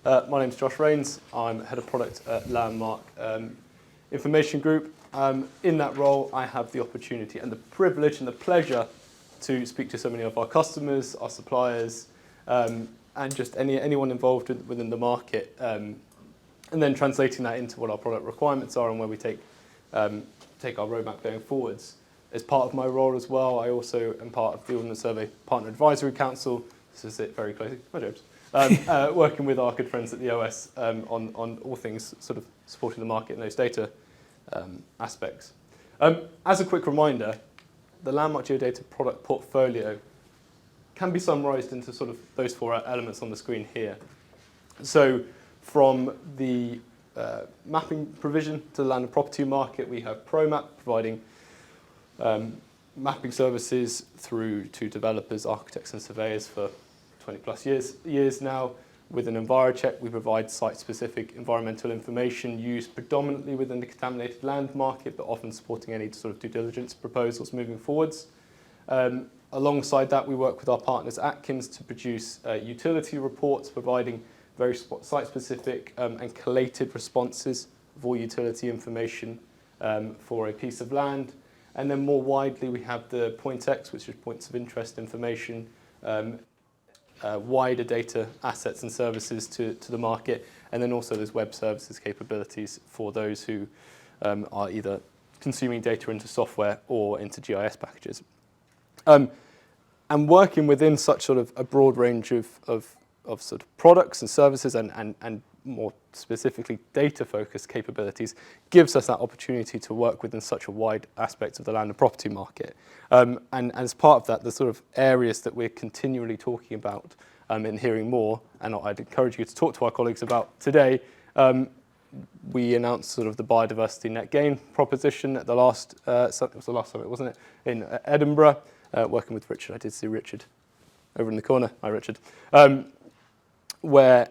My name's Josh Rains. I'm Head of Product at Landmark Information Group. In that role, I have the opportunity and the privilege and the pleasure to speak to so many of our customers, our suppliers, and just anyone involved within the market, and then translating that into what our product requirements are and where we take our roadmap going forwards. As part of my role as well, I also am part of the Ordnance Survey Partner Advisory Council. This is it very closely. Hi, James. Working with our good friends at the OS on all things sort of supporting the market and those data aspects. As a quick reminder, the Landmark Geodata product portfolio can be summarised into sort of those four elements on the screen here. So from the mapping provision to the land and property market, we have ProMap providing mapping services through to developers, architects and surveyors for 20 plus years now. With an Envirocheck, we provide site-specific environmental information used predominantly within the contaminated land market, but often supporting any sort of due diligence proposals moving forwards. Alongside that, we work with our partners Atkins to produce utility reports, providing very site-specific and collated responses of all utility information for a piece of land. And then more widely, we have the Point X, which is points of interest information, wider data assets and services to the market, and then also there's web services capabilities for those who are either consuming data into software or into GIS packages. And working within such sort of a broad range of sort of products and services and more specifically data-focused capabilities gives us that opportunity to work within such a wide aspect of the land and property market. And as part of that, the sort of areas that we're continually talking about and hearing more, and I'd encourage you to talk to our colleagues about today, we announced sort of the biodiversity net gain proposition at the last, it was the last summit, wasn't it, in Edinburgh, working with Richard. I did see Richard over in the corner. Hi, Richard. Where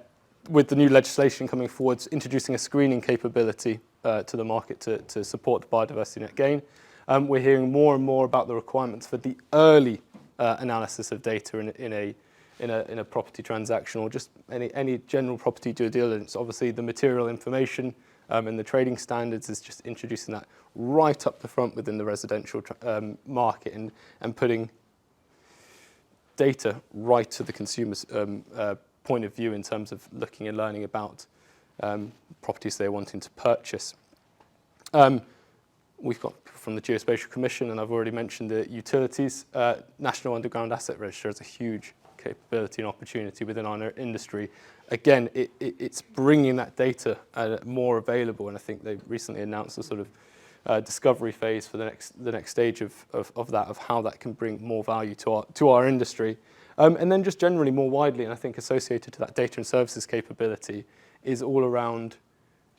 with the new legislation coming forwards, introducing a screening capability to the market to support the biodiversity net gain. We're hearing more and more about the requirements for the early analysis of data in a property transaction or just any general property due diligence. Obviously, the material information and the trading standards is just introducing that right up the front within the residential market and putting data right to the consumer's point of view in terms of looking and learning about properties they're wanting to purchase. We've got from the Geospatial Commission, and I've already mentioned the utilities. National Underground Asset Register is a huge capability and opportunity within our industry. Again, it's bringing that data more available, and I think they recently announced a sort of discovery phase for the next stage of how that can bring more value to our industry. And then just generally more widely, and I think associated to that data and services capability, is all around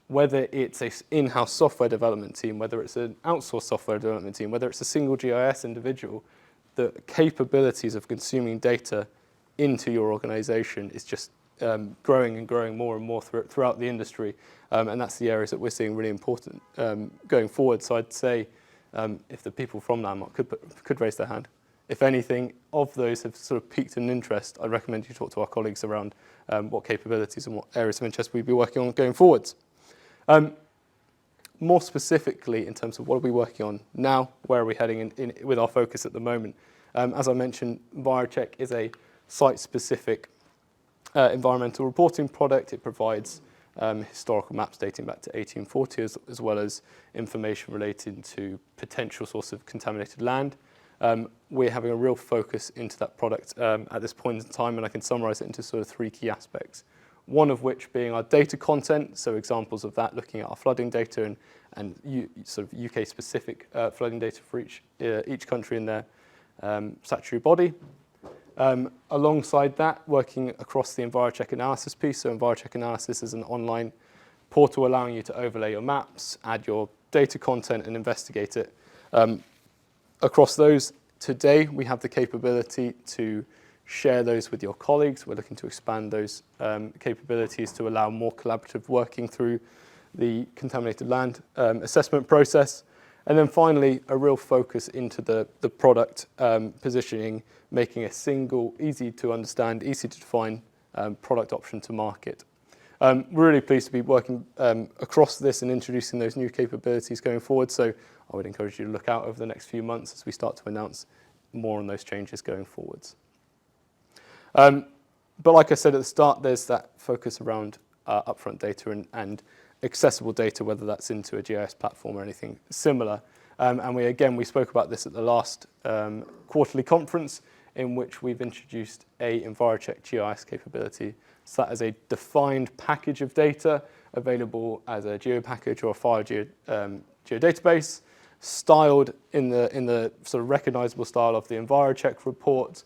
whether it's an in-house software development team, whether it's an outsourced software development team, whether it's a single GIS individual, the capabilities of consuming data into your organization is just growing and growing more and more throughout the industry. And that's the areas that we're seeing really important going forward. So I'd say if the people from Landmark could raise their hand. If anything of those have sort of piqued an interest, I'd recommend you talk to our colleagues around what capabilities and what areas of interest we'd be working on going forwards. More specifically, in terms of what are we working on now, where are we heading in with our focus at the moment? As I mentioned, Envirocheck is a site-specific environmental reporting product. It provides historical maps dating back to 1840, as well as information relating to potential source of contaminated land. We're having a real focus into that product at this point in time, and I can summarise it into sort of three key aspects. One of which being our data content, so examples of that looking at our flooding data and sort of UK-specific flooding data for each country in their statutory body. Alongside that, working across the Envirocheck analysis piece. So Envirocheck analysis is an online portal allowing you to overlay your maps, add your data content and investigate it. Across those, today we have the capability to share those with your colleagues. We're looking to expand those capabilities to allow more collaborative working through the contaminated land assessment process. And then finally, a real focus into the product positioning, making a single, easy to understand, easy to define product option to market. We're really pleased to be working across this and introducing those new capabilities going forward. So I would encourage you to look out over the next few months as we start to announce more on those changes going forwards. But like I said at the start, there's that focus around upfront data and accessible data, whether that's into a GIS platform or anything similar. And we spoke about this at the last quarterly conference, in which we've introduced a Envirocheck GIS capability. So that is a defined package of data available as a geo package or a file geodatabase, styled in the sort of recognizable style of the Envirocheck report,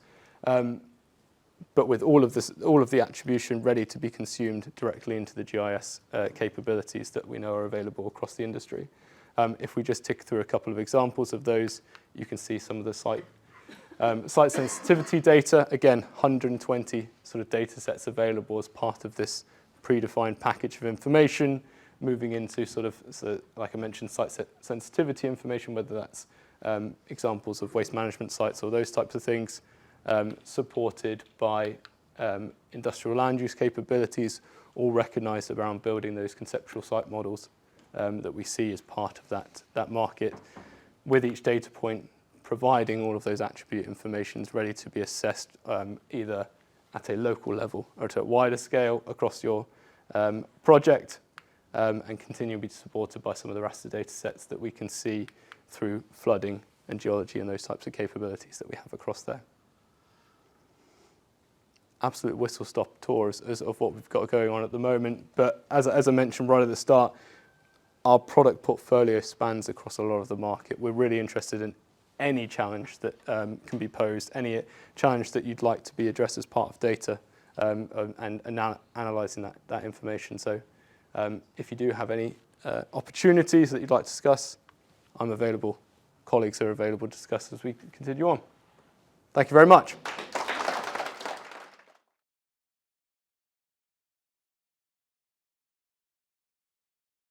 but with all of the attribution ready to be consumed directly into the GIS capabilities that we know are available across the industry. If we just tick through a couple of examples of those, you can see some of the site sensitivity data. Again, 120 sort of data sets available as part of this predefined package of information, moving into like I mentioned, site sensitivity information, whether that's examples of waste management sites or those types of things, supported by industrial land use capabilities, all recognized around building those conceptual site models that we see as part of that market, with each data point providing all of those attribute informations ready to be assessed either at a local level or at a wider scale across your project, and continue to be supported by some of the raster data sets that we can see through flooding and geology and those types of capabilities that we have across there. Absolute whistle-stop tour of what we've got going on at the moment. But as I mentioned right at the start, our product portfolio spans across a lot of the market. We're really interested in any challenge that can be posed, any challenge that you'd like to be addressed as part of data and analysing that information. So if you do have any opportunities that you'd like to discuss, I'm available. Colleagues are available to discuss as we continue on. Thank you very much.